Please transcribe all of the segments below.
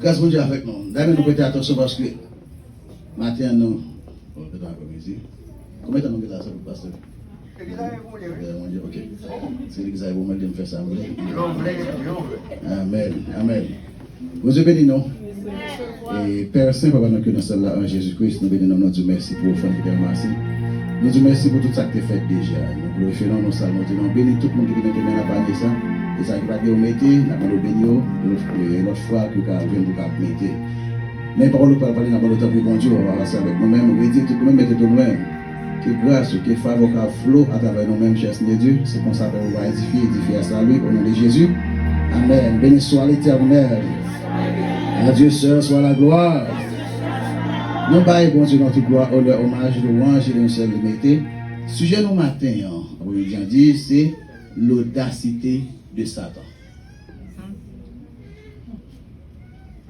Grâce à Dieu avec nous. D'ailleurs, nous prêtons attention parce que matin, nous. Bon, peut-être après-midi. Combien de temps nous avons ça pour pasteur? Ok. C'est l'église à vous, je vais faire ça. Amen. Amen. Vous êtes bénis, non? Et Père Saint, Papa, nous connaissons là en Jésus-Christ, nous bénissons, nous disons merci pour l'offrande qui t'a remercié. Nous disons merci pour tout ça que tu as fait déjà. Nous glorifions nos salons, nous disons bénis tout le monde qui est maintenant à parler ça. Et ça qui va dire, mettez, nous allons bénir, et l'autre fois que nous allons mettre. Mais par contre, nous allons parler dans le temps pour bon Dieu, on va rester avec nous-mêmes, on va dire tout le monde, mettez tout nous-mêmes. Que grâce, que faveur, que flot à travers nous-mêmes, cher Seigneur Dieu, c'est comme ça qu'on va édifier à salut au nom de Jésus. Amen. Béni soit l'Éternel. À Dieu seul soit la gloire. Nous baillons bon Dieu notre gloire, honneur, hommage, louange et le seul limité. Sujet nous matin, on vient dire, c'est l'audacité de Satan.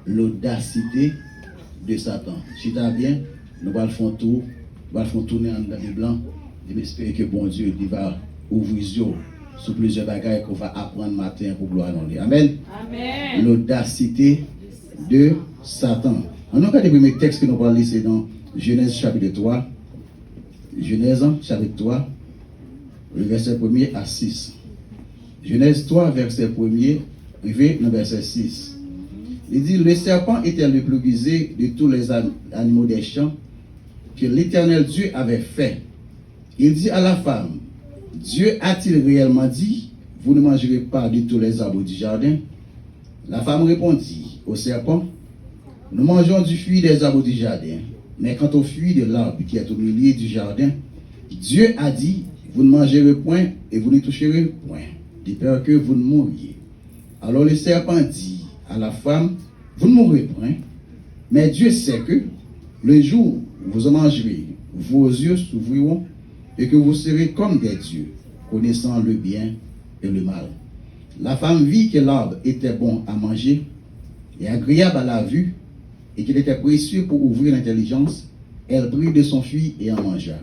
L'audacité de Satan. Si tu as bien, nous allons faire tout. Nous allons tourner en la Bible blanc. Je m'espère que bon Dieu va ouvrir les yeux sur plusieurs bagages qu'on va apprendre matin pour gloire dans lui. Amen. Amen. L'audacité de Satan. On a regardé le premier texte que nous allons lire, c'est dans Genèse chapitre 3. Genèse chapitre 3, le verset 1er à 6. Genèse 3, verset 1er, arrivé dans verset 6. Il dit, le serpent était le plus rusé de tous les animaux des champs que l'Éternel Dieu avait fait. Il dit à la femme, Dieu a-t-il réellement dit, vous ne mangerez pas de tous les arbres du jardin? La femme répondit au serpent, nous mangeons du fruit des arbres du jardin, mais quant au fruit de l'arbre qui est au milieu du jardin, Dieu a dit, vous ne mangerez point et vous ne toucherez point, de peur que vous ne mouriez. Alors le serpent dit à la femme, vous ne mourrez point, mais Dieu sait que le jour où vous en mangerez, vos yeux s'ouvriront et que vous serez comme des dieux, connaissant le bien et le mal. La femme vit que l'arbre était bon à manger et agréable à la vue et qu'il était précieux pour ouvrir l'intelligence. Elle prit de son fruit et en mangea.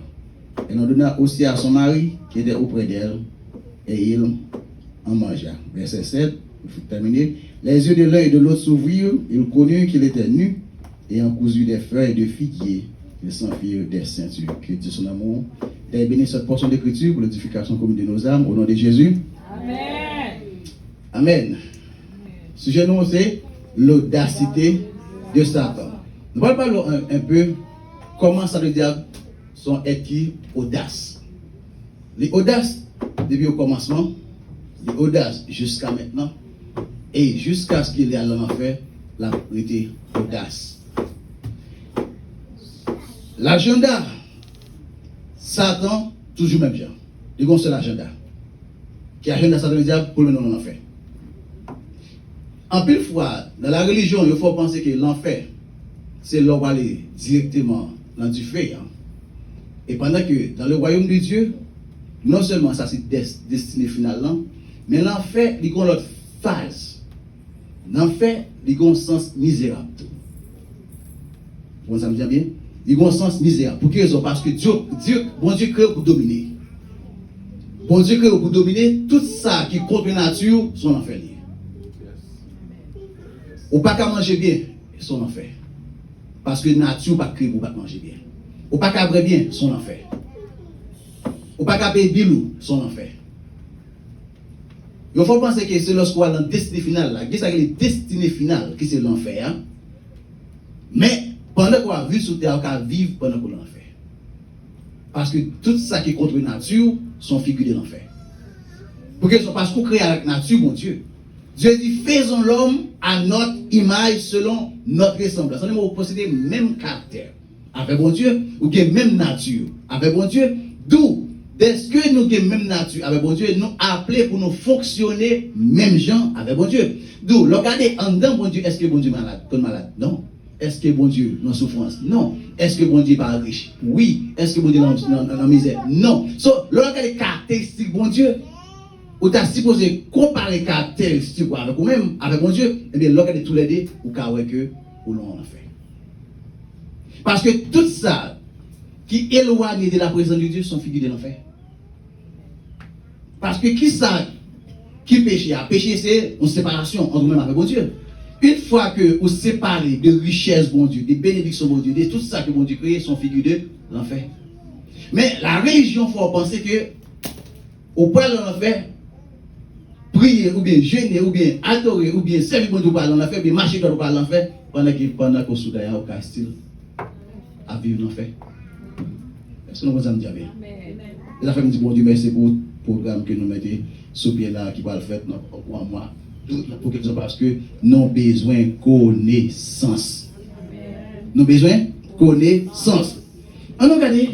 Elle en donna aussi à son mari qui était auprès d'elle et il en mangea. Verset 7, il faut terminer. Les yeux de l'un et de l'autre s'ouvrirent, ils connurent qu'il était nu et en cousu des feuilles de figuier. Ils s'enfuirent des ceintures. Que Dieu son amour ait béni cette portion d'écriture pour l'édification commune de nos âmes au nom de Jésus. Amen. Amen. Sujet nous c'est l'audacité de Satan. Nous allons parler un peu comment ça le diable sont écrits audaces. Les audaces depuis au commencement, les audaces jusqu'à maintenant et jusqu'à ce qu'il y ait l'enfer, la vérité audace. L'agenda, Satan, toujours même genre. Il y a un seul agenda. Qui est l'agenda Satan le diable pour le nom de l'enfer. En pile fois, dans la religion, il faut penser que l'enfer, c'est là où aller directement dans du feu. Et pendant que dans le royaume de Dieu, non seulement ça c'est destiné finalement, mais l'enfer, il y a l'autre phase. L'enfer, il y a un sens misérable. Vous ça me dit bien? Il y a un sens misérable. Pour quelle raison? Parce que bon Dieu crée pour dominer. Bon Dieu crée pour dominer tout ça qui est contre la nature, son enfer. Ou pas qu'à manger bien, son enfer. Parce que la nature pas créée pour pas manger bien. Ou pas qu'à boire bien, son enfer. Ou pas qu'à payer bilou, son enfer. Il faut penser que c'est lorsqu'on va dans la destinée finale, là, c'est la destinée finale qui c'est l'enfer. Hein? Mais pendant qu'on va vivre sur terre, on va vivre pendant qu'on l'enfer. Parce que tout ça qui est contre la nature sont figures de l'enfer. Parce qu'on crée avec la nature, mon Dieu. Dieu dit, faisons l'homme à notre image selon notre ressemblance. On posséder le même caractère avec bon Dieu, ou bien même nature avec bon Dieu. D'où, est-ce que nous avons la même nature avec bon Dieu, nous appelés pour nous fonctionner même gens avec bon Dieu. D'où, regardez en dedans, bon Dieu, est-ce que bon Dieu est malade? Comme malade? Non. Est-ce que bon Dieu est en souffrance? Non. Est-ce que bon Dieu n'est pas riche? Oui. Est-ce que bon Dieu est en misère? Non. So, regardez les caractéristiques bon Dieu. Ou tu as supposé comparer les caractéristiques avec vous-même, avec mon Dieu, et bien, regardez tous les deux, ou qu'à que ou l'on en fait. Parce que tout ça qui éloigne de la présence de Dieu sont figures de l'enfer. Parce que qui ça qui péché? Péché, c'est une séparation entre nous-mêmes avec mon Dieu. Une fois que vous séparez de richesses, bon Dieu, des bénédictions, bon Dieu, de tout ça que bon Dieu crée, sont figures de l'enfer. Mais la religion, il faut penser que, au point de l'enfer, prier, ou bien jeûner, ou bien adorer, ou bien servir bon Dieu par l'enfer, ou bien marcher dans l'enfer, pendant qu'on soudaille au castil, à vivre l'enfer. Est-ce que nous allons dire bien? Et la famille dit, bon Dieu, merci pour le programme que nous mettons sous pied là, qui va le faire pour moi. Pour quelque chose parce que nous avons besoin de connaissance. Nous avons besoin de connaissance. On a regardé.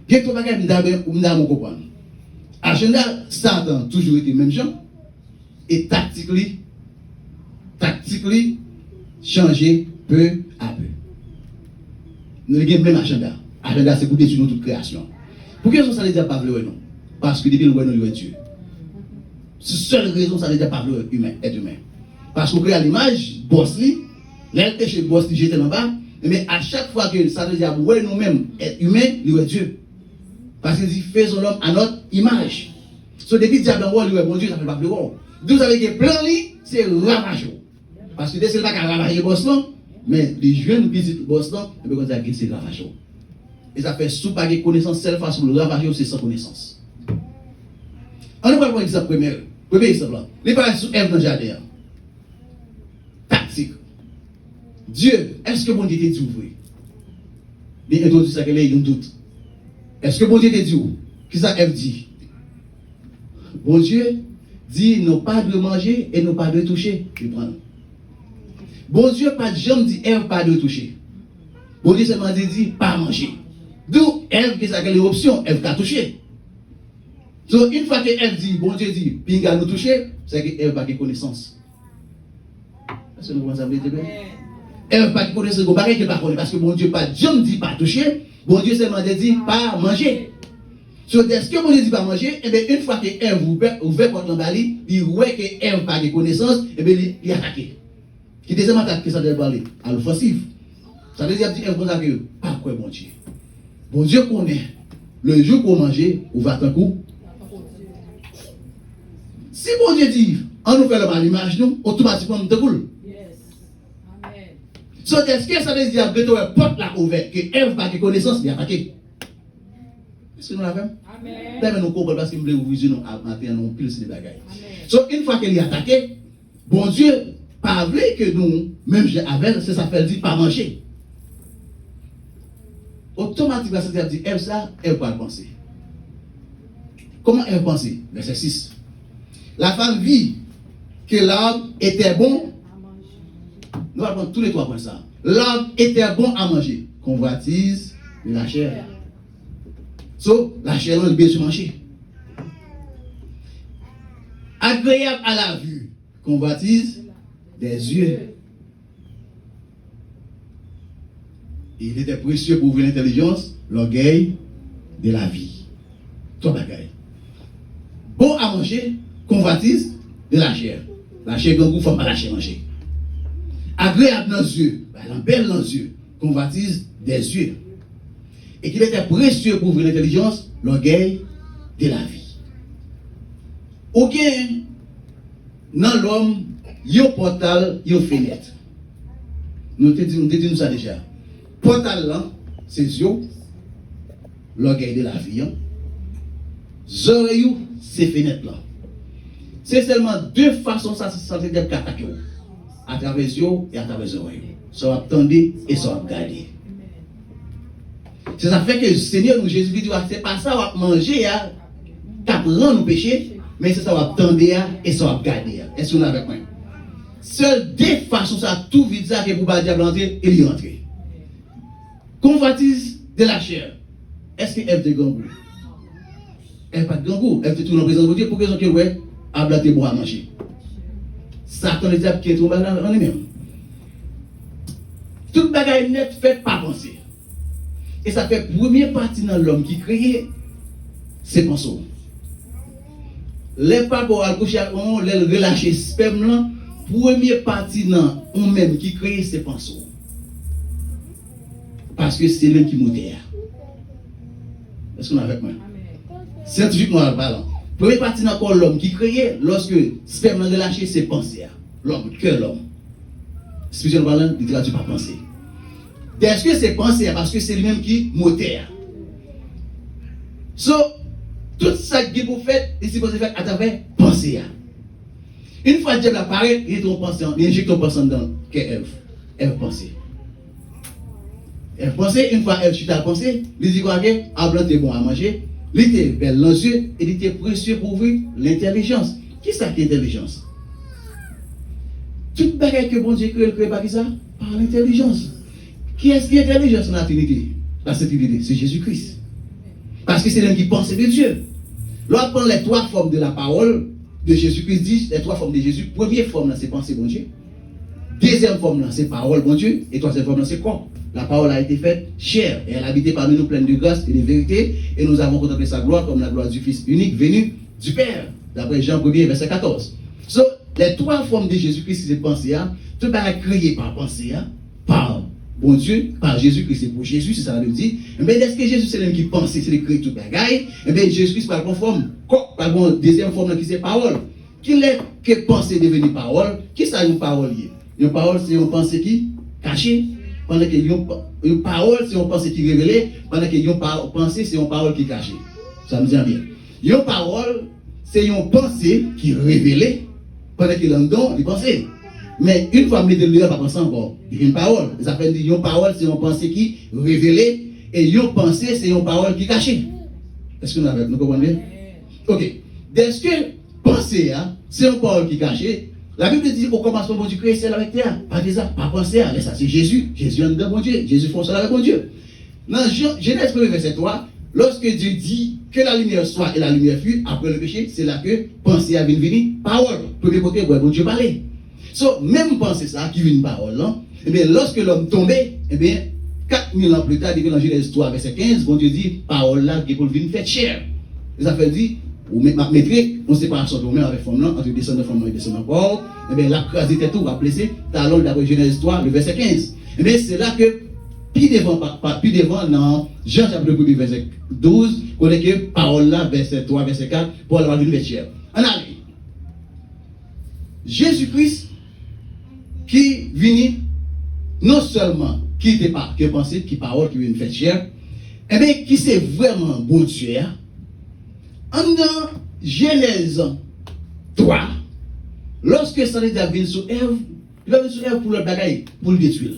Quelque chose que nous avons compris. Agenda, Satan toujours été le même genre. Et tactiquement, changer peu à peu. Nous avons le même agenda. Agenda, c'est pour détruire toute création. Pour quelle raison ça ne dit pas vrai non? Parce que depuis le roi, nous Dieu. C'est la seule raison ça ne dit pas vrai humain, être humain. Parce qu'on crée à l'image, boss li, l'être chez boss li j'étais en bas, mais à chaque fois que ça veut dire ouais nous-mêmes être humain, nous est Dieu. Parce qu'il dit faisons l'homme à notre image. So depuis diable en haut, lui bon Dieu, ça fait pas plus haut. Vous savez que plan li, c'est ravage. Parce que c'est pas qu'à ravager boss là, mais les jeunes visitent boss là, et bien quand ça c'est ravage. Et ça fait sous pas de connaissance, seule façon de ravager, c'est sans connaissance. On va prendre un exemple premier. Premier exemple là. Les parents sous Ève dans le jardin. Tactique. Dieu, est-ce que bon Dieu t'a dit ouvrir? Il introduit ça qu'il y a un doute. Est-ce que bon Dieu t'a dit où? Qu'est-ce que ça Ève dit? Bon Dieu dit non pas de manger et non pas de toucher. Bon Dieu pas de jamais dit Ève pas de toucher. Bon Dieu seulement dit pas manger. D'où Ève, qui est option, Ève a touché. Donc, une fois que Ève dit, bon Dieu dit, pinga nous toucher, c'est que Ève n'a pas de connaissance. Est-ce que nous pensons bien? Ève n'a pas de connaissance, parce que bon Dieu pas dit pas toucher, bon Dieu seulement dit pas manger. Donc, est-ce que bon Dieu dit pas manger, et bien une fois que Ève ouvert porte l'embali, il voit que Ève n'a pas de connaissance, et bien il attaque. Qui deuxième attaque que ça doit parler? À l'offensive. Ça veut dire Ève pour ça que, pas quoi bon Dieu. Bon Dieu connaît. Le jour pour manger, on va un coup. Si bon Dieu dit, on nous fait le mal image, nous, automatiquement, nous te coule. Yes. Amen. So, est-ce que ça veut dire que tu as une porte là ouverte, que Ève n'a pas de connaissance, bien attaqué? Est-ce que nous l'avons? Amen. Là, nous comprenons parce que nous voulons viser nous matin, nous pile ces bagages. So, une fois qu'elle est attaquée, bon Dieu, pas vrai que nous, même avec, c'est ça fait dire pas manger. Automatiquement, ça dit Ève ça, Ève va penser. Comment Ève pensait? Verset 6. La femme vit que l'arbre était bon. Nous allons prendre tous les trois points ça. L'arbre était bon à manger. Convoitise de la chair. So, la chair, on est bien manger. Agréable à la vue. Convoitise des yeux. Il était précieux pour ouvrir l'intelligence, l'orgueil de la vie. Trois bagailles. Bon à manger, convoitise de la chair. La chair, quand vous faites pas la chair manger. Agréable dans les yeux, belle dans les yeux, convoitise des yeux. Et qu'il était précieux pour ouvrir l'intelligence, l'orgueil de la vie. Ok, dans l'homme, il y a un portal, il y a une fenêtre. Nous te disons ça déjà. Portal là, c'est yeux, l'orgueil de la vie. Zoreilles, c'est fenêtre là. C'est seulement deux façons ça se dire qu'attaquer. À travers les yeux et à travers les oreilles. Soit attendre et soit garder. C'est ça fait que le Seigneur nous Jésus-Christ dit c'est pas ça va manger t'apprendre nos péchés, mais c'est ça va attendre et ça va garder. Est-ce que vous avec moi? Seules deux façons ça tout vite ça que pour pas diable entrer et y entrer. Convoitise de la chair. Est-ce que elle de grand goût? Elle pas de grand goût. Elle te tourne en présence de Dieu pour que ouais à blater bois à manger. Satan les diable qui est tombé en lui-même. Toute bagaille net fait pas penser. Et ça fait première partie dans l'homme qui crée, c'est penser. Les papes à coucher à on les relâcher sperme là, première partie dans on même qui crée, c'est penser. Parce que c'est lui qui modère. Est-ce qu'on est avec moi? Scientifiquement parlant. Première partie dans l'homme qui crée, lorsque sperme relâché, c'est penser. L'homme, que l'homme. spirituellement parlant, il traduit par pensée. Est-ce que c'est pensée? Parce que c'est lui-même qui moteur. So, tout ça que vous faites, il est supposé faire à travers pensée. Une fois que Dieu apparaît, il injecte ton pensée dans Ève. Ève pensée. Ève pensée, une fois Ève chute à penser, il dit quoi que Abraham était bon à manger, il était belle dans les yeux, il était précieux pour ouvrir l'intelligence. Qui est-ce qui est l'intelligence? Toute bagaille que bon Dieu crée par qui ça? Par l'intelligence. Qui est-ce qui est l'intelligence dans la Trinité? La Sainte Trinité, c'est Jésus-Christ. Parce que c'est l'un qui pense de Dieu. Lorsqu'on prend les trois formes de la parole de Jésus-Christ, dit les trois formes de Jésus. Première forme, c'est penser, bon Dieu. Deuxième forme, c'est parole, bon Dieu. Et troisième forme, c'est corps. La parole a été faite chair. Et elle a habité parmi nous pleine de grâce et de vérité. Et nous avons contemplé sa gloire comme la gloire du Fils unique venu du Père. D'après Jean 1er, verset 14. So, les trois formes de Jésus-Christ, c'est penser, tout est créé par penser, par bon Dieu, par Jésus-Christ, c'est pour Jésus, c'est ça le dit. Mais est-ce que Jésus, c'est l'homme qui pense, c'est le créé tout bagaille? Et bien Jésus-Christ, par conforme, par une deuxième forme qui c'est parole. Qui est que penser devenir parole? Qui ça une parole? Une parole, c'est une pensée qui cachée. Pendant que une parole, c'est une pensée qui révélée. Pendant que une pensée, c'est une parole qui cachée. Ça me dit bien. Une parole, c'est une pensée qui révélée. Pendant que l'on donne, il pense. Mais une fois que vous pas penser encore, il y a une parole. Ça fait dire une parole, c'est une pensée qui révélée. Et une pensée, c'est une parole qui cachée. Est-ce que nous comprenez? Ok. Est-ce que penser, c'est une parole qui cachée? La Bible dit au commencement, bon Dieu crée ciel avec terre. Pas déjà, pas penser, ça c'est Jésus. Jésus est un bon Dieu. Jésus fonce avec bon Dieu. Dans Genèse 1, verset 3, lorsque Dieu dit que la lumière soit et la lumière fut, après le péché, c'est là que penser a venu parole. Premier côté, bon Dieu parlait. So, même penser ça, qui vient une parole, là, et bien, lorsque l'homme tombait, et bien, 4000 ans plus tard, dans Genèse 3, verset 15, bon Dieu dit, parole là, qui est pour venir faire chair. Et ça fait dire, ou mettez, on séparation de même avec femme là, entre descendant de femme et descendant corps, et bien, la crasée tout va blesser, talon d'après Genèse 3, le verset 15. Et bien, c'est là que, puis devant, dans Jean chapitre 1, verset 12, qu'on est que parole là, verset 3, verset 4, pour avoir une faire chair. En allez. Jésus-Christ, qui vient non seulement qui était pas qui pensait qui parole qui vient faire chair, et bien qui c'est vraiment bon Dieu. En dans Genèse 3, lorsque Satan vient sur Ève, il va venir sur Ève pour le bagaille, pour le détruire.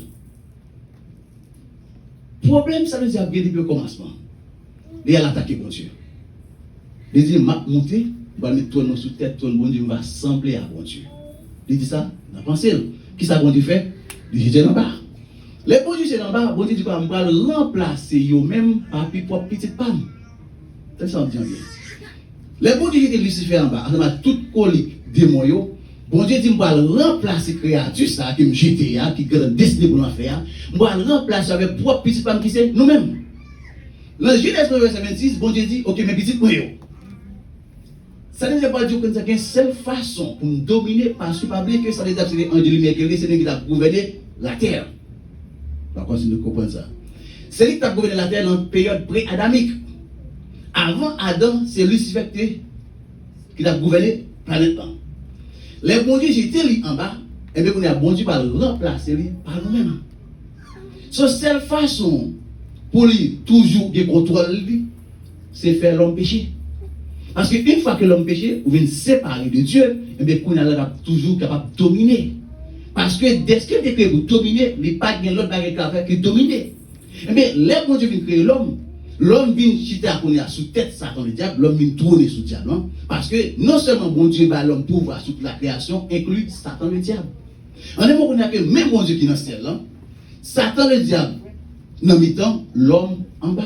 Problème, ça veut dire bien depuis le commencement. Il a attaqué bon Dieu. Il dit m'a monté, va mettre tout sous tête, tout le monde va sembler à bon Dieu. Il dit ça, dans la pensée. Qui ça bon Dieu fait? Il dit c'est en bas. Les bon Dieu c'est en bas, bon Dieu dit quoi? On va remplacer eux-mêmes par propre petite pomme. C'est ça on dit bien. Les bon Dieu était Lucifer en bas, on a toute colique démon yo. Bon Dieu dit on va remplacer créature ça qui me jeté qui grand destiné pour l'enfer. On va remplacer avec propre petite pomme qui c'est nous-mêmes. Dans Genèse 1 verset 26, bon Dieu dit OK mes petites moi yo. Ça ne veut pas dire que nous avons une seule façon pour nous dominer, parce que pas oublier que ça veut dire que c'est un de lumière qui a gouverné la terre. On va continuer de comprendre ça. C'est lui qui a gouverné la terre dans une période pré-adamique. Avant Adam, c'est Lucifer qui a gouverné la planète. Les bons dieux, j'étais lui en bas, et bien on a bon Dieu par remplacer lui par nous-mêmes. Sa seule façon pour lui toujours de contrôler lui, c'est faire l'homme péché. Parce qu'une fois que l'homme péché, vous venez séparer de Dieu, et bien qu'on est toujours capable de dominer. Parce que dès qu'il est créé pour dominer, il n'y a pas de l'autre bagarre à faire que dominer. Et bien, là, quand Dieu vient créer l'homme vient chiter à connaître sous tête Satan le diable, l'homme vient tourner sous le diable. Non? Parce que non seulement bon Dieu bat l'homme pouvoir sur toute la création, inclut Satan le diable. En un mot, on a que même bon Dieu qui est dans le ciel, là, Satan le diable, dans mi-temps, l'homme en bas.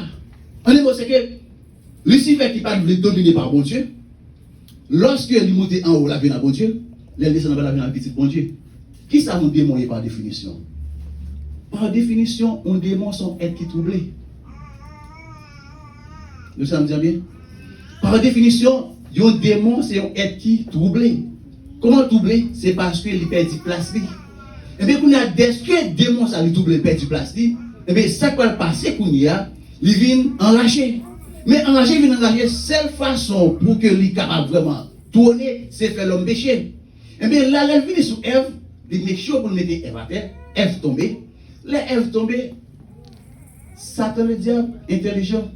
En un mot, c'est que Lucifer qui parle de dominer par bon Dieu, lorsque il monte en haut la vie à bon Dieu, les descend en bas la vie à petit bon Dieu. Qui ça nous démon par définition? Par définition, un démon sont êtres qui troublés. Nous savons dire bien? Par définition, un démon c'est un être qui troublé. Comment troublé? C'est parce qu'il perd du place. Et bien, qu'on a des démons ça lui trouble, perd du place. Et bien, ça va passer qu'on y a, il vient enrager. Mais enrager, il vient enrager, seule façon pour que lui capable vraiment tourner, c'est faire l'homme péché. Et bien, là, elle vient sur Ève, il make sure pour mettre Ève à terre, Ève tombée. Les Ève tombée, Satan le diable, intelligent.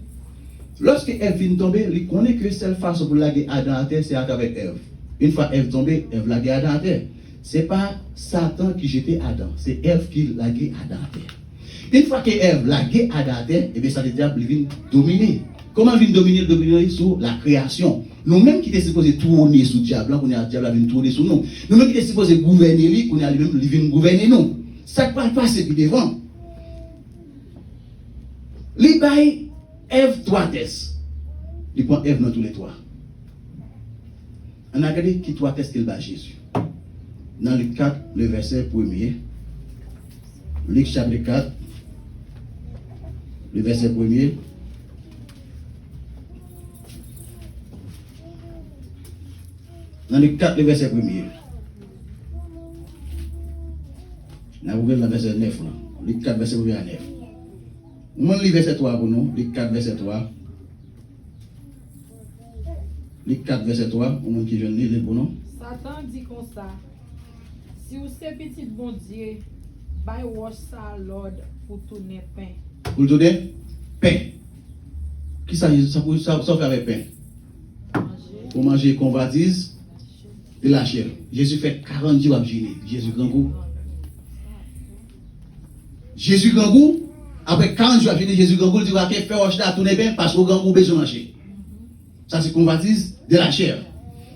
Lorsque Ève vient tomber, il connaît que seule façon pour laguer Adam à terre, c'est avec Ève. Une fois Ève tombée, Ève laguait Adam à terre. Ce n'est pas Satan qui jetait Adam, c'est Ève qui laguait Adam à terre. Une fois que Ève laguait Adam à terre, et bien ça le diable vient dominer. Comment vient dominer sur la création? Nous-mêmes qui sommes supposés tourner sous le diable, on a le diable vient tourner sur nous. Nous-mêmes qui sommes supposés gouverner lui, on a lui-même vient gouverner nous. Ça ne peut pas passer puis devant. Les bails, Ève 3 tests. Il prend Ève dans tous les trois. On a regardé qui 3 tests qu'il bat Jésus. Dans Luc 4, le verset 1er. Luc chapitre 4, le verset 1er. Dans Luc 4, le verset 1er. On a ouvert le verset 9. Luc 4, verset 1er à 9. On lit verset 3 pour nous. Luc 4, verset 3. Luc 4, verset 3. On qui je lis pour nous. Satan dit comme ça. Si vous êtes petit bon Dieu, bah wash ça l'ordre pour tourner pain. Pour tourner pain. Qui ça fait avec pain? Pour manger convoitise de la chair. Jésus fait 40 jours à jeûner. Jésus grand goût. Jésus grand goût. Après 40 jours à jeûner, Jésus grand goût dit va faire wash ça tourner pain parce qu'au grand goût besoin manger. Ça c'est convoitise de la chair.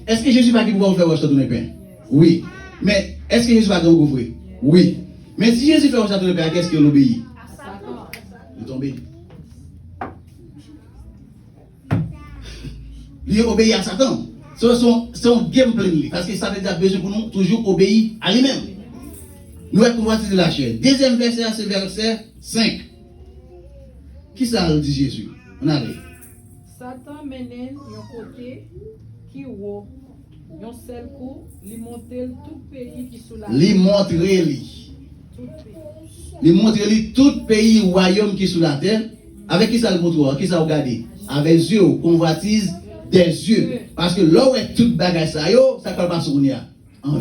Est-ce que Jésus va pouvoir faire wash ça tourner pain? Oui. Mais est-ce que Jésus va grand goût? Oui. Mais si Jésus fait wash ça tourner pain, qu'est-ce qu'il obéit? Il tombe. Il obéit à Satan. C'est son gameplay. Parce que ça veut dire besoin pour nous toujours obéir à lui-même. Nous avons convoitise de la chair. Deuxième verset, c'est verset 5. Qui ça dit Jésus? On a dit. Satan mène un côté qui haut. Un seul coup, il monte tout pays qui sous la terre. Il montre lui. Il montre lui tout pays royaume qui sous la terre. Avec qui ça le montre? Qui ça regarde? Avec yeux, convoitise des yeux. Parce que là où est toute bagaille ça, ça ne parle pas sur nous.